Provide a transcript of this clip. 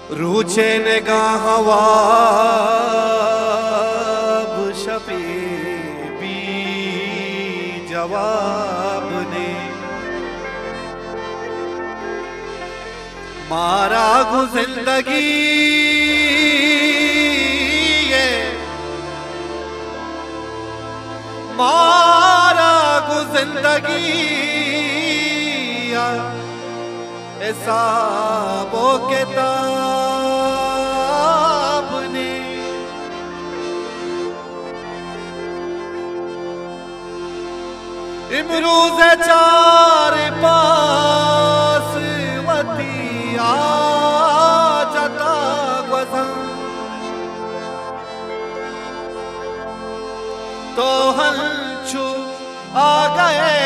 रूचे निगाहवाब शफी भी जवाब ने मारा गु जिंदगी मारा गु जिंदगी हिसाबो किताब ने इमरूज चार पास वतिया जता वजन तो हंचू आ गए